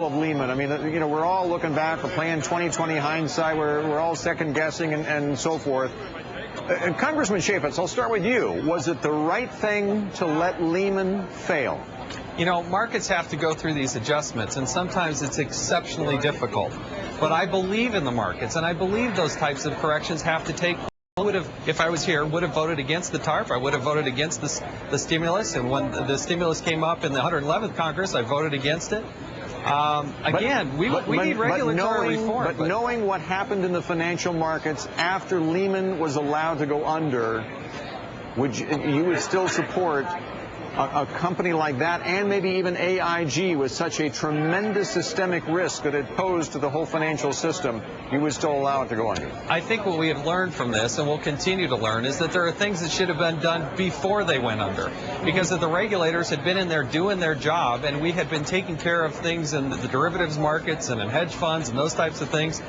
of Lehman. I mean, you know, we're all looking back, we're playing 20/20 hindsight, we're all second guessing and so forth. Congressman Chaffetz, I'll start with you. Was it the right thing to let Lehman fail? You know, markets have to go through these adjustments, and sometimes it's exceptionally difficult. But I believe in the markets, and I believe those types of corrections have to take. If I was here, would have voted against the TARP. I would have voted against the stimulus, and when the stimulus came up in the 111th Congress, I voted against it. Again, we need regulatory reform. But knowing what happened in the financial markets after Lehman was allowed to go under, you would still support a company like that, and maybe even AIG, with such a tremendous systemic risk that it posed to the whole financial system, you would still allow it to go under? I think what we have learned from this, and will continue to learn, is that there are things that should have been done before they went under. Because if the regulators had been in there doing their job, and we had been taking care of things in the derivatives markets and in hedge funds and those types of things,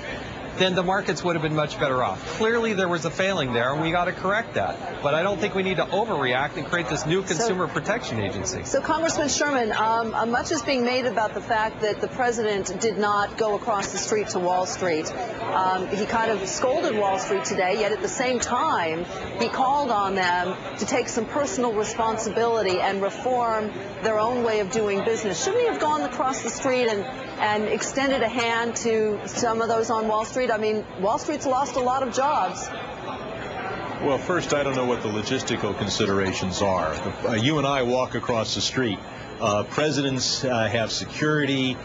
then the markets would have been much better off. Clearly there was a failing there, and we got to correct that. But I don't think we need to overreact and create this new consumer protection agency. So Congressman Sherman, much is being made about the fact that the president did not go across the street to Wall Street. He kind of scolded Wall Street today, yet at the same time he called on them to take some personal responsibility and reform their own way of doing business. Shouldn't he have gone across the street and extended a hand to some of those on Wall Street? I mean, Wall Street's lost a lot of jobs. Well, first, I don't know what the logistical considerations are. You and I walk across the street. Presidents have security.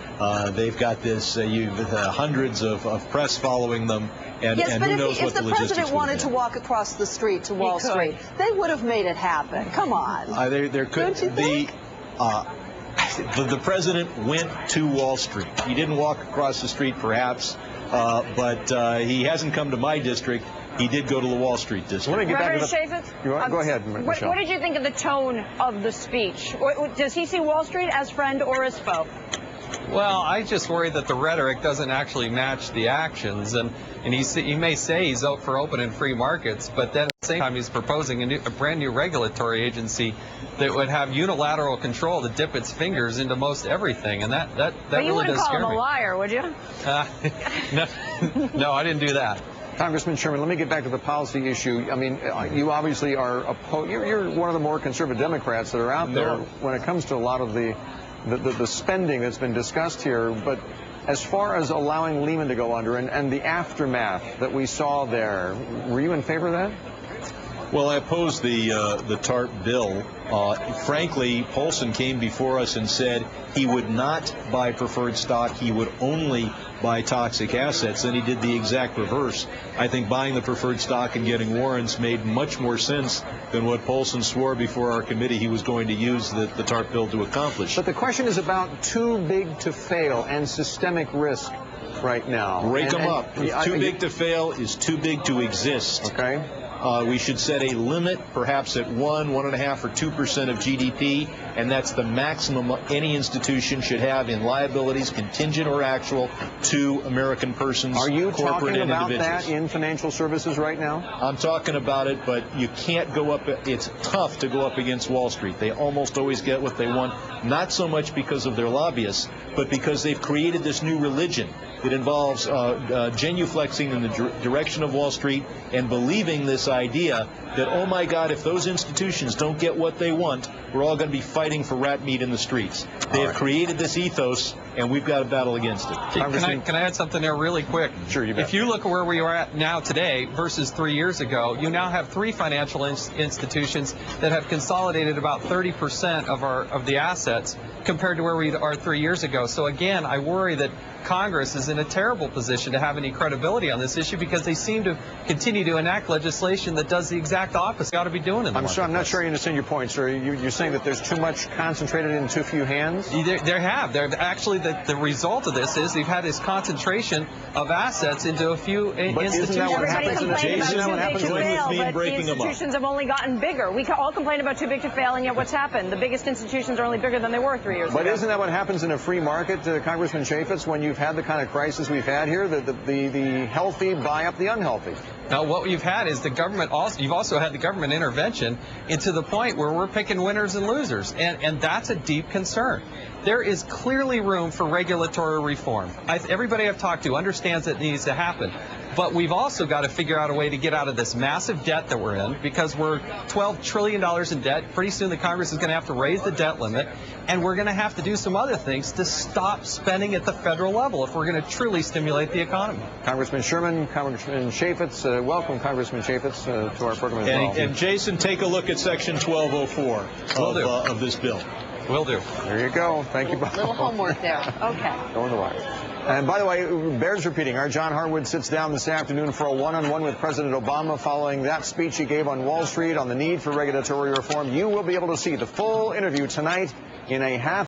They've got this, hundreds of press following them. And, yes, and but who knows what if the president wanted to walk across the street to Wall Street, they would have made it happen. Come on. There could Don't you think? The president went to Wall Street. He didn't walk across the street, perhaps, but he hasn't come to my district. He did go to the Wall Street district. Let me get back to Chaffetz, go ahead, Michelle. What did you think of the tone of the speech? Does he see Wall Street as friend or as foe? Well, I just worry that the rhetoric doesn't actually match the actions, and he may say he's out for open and free markets, but then at the same time he's proposing a brand new regulatory agency that would have unilateral control to dip its fingers into most everything, and that really does scare me. But you wouldn't call him a liar, would you? No, I didn't do that. Congressman Sherman, let me get back to the policy issue. I mean, you obviously are you're one of the more conservative Democrats that are out there when it comes to a lot of the spending that's been discussed here. But as far as allowing Lehman to go under and the aftermath that we saw there, were you in favor of that? Well, I opposed the TARP bill. Frankly, Polson came before us and said he would not buy preferred stock. He would only buy toxic assets, and he did the exact reverse. I think buying the preferred stock and getting warrants made much more sense than what Polson swore before our committee he was going to use the TARP bill to accomplish. But the question is about too big to fail and systemic risk right now. Break them up. Too big to fail is too big to exist. Okay. We should set a limit, perhaps at 1.5%, or 2% of GDP, and that's the maximum any institution should have in liabilities, contingent or actual, to American persons, corporate and individuals. Are you talking about that in financial services right now? I'm talking about it, but you can't go up. It's tough to go up against Wall Street. They almost always get what they want, not so much because of their lobbyists, but because they've created this new religion that involves genuflexing in the direction of Wall Street and believing this idea that, oh my God, if those institutions don't get what they want, we're all going to be fighting for rat meat in the streets. They have created this ethos, and we've got to battle against it. Can I add something there really quick? Sure, you bet. If you look at where we are at now today versus 3 years ago, you now have 3 financial institutions that have consolidated about 30% of the assets compared to where we are 3 years ago. So again, I worry that Congress is in a terrible position to have any credibility on this issue because they seem to continue to enact legislation that does the exact opposite they ought to be doing in the marketplace. I'm not sure I understand your point, sir. You're saying that there's too much concentrated in too few hands? There have. Actually, the result of this is we've had this concentration of assets into a few institutions. Isn't that what happens in the institutions have only gotten bigger. We all complain about too big to fail, and yet what's happened? The biggest institutions are only bigger than they were 3 years ago. But isn't that what happens in a free market, Congressman Chaffetz, when you've had the kind of crisis we've had here, the healthy buy up the unhealthy? Now, what you've had is the government you've also had the government intervention into the point where we're picking winners and losers, and that's a deep concern. there is clearly room for regulatory reform. Everybody I've talked to understands it needs to happen. But we've also got to figure out a way to get out of this massive debt that we're in, because we're $12 trillion in debt. Pretty soon the Congress is going to have to raise the debt limit, and we're going to have to do some other things to stop spending at the federal level if we're going to truly stimulate the economy. Congressman Sherman, Congressman Chaffetz, welcome, Congressman Chaffetz, to our program as well. And Jason, take a look at Section 1204 of this bill. Will do. There you go. Thank you both. Little homework there. Okay. Going the wire. And by the way, bears repeating, our John Harwood sits down this afternoon for a one-on-one with President Obama following that speech he gave on Wall Street on the need for regulatory reform. You will be able to see the full interview tonight in a half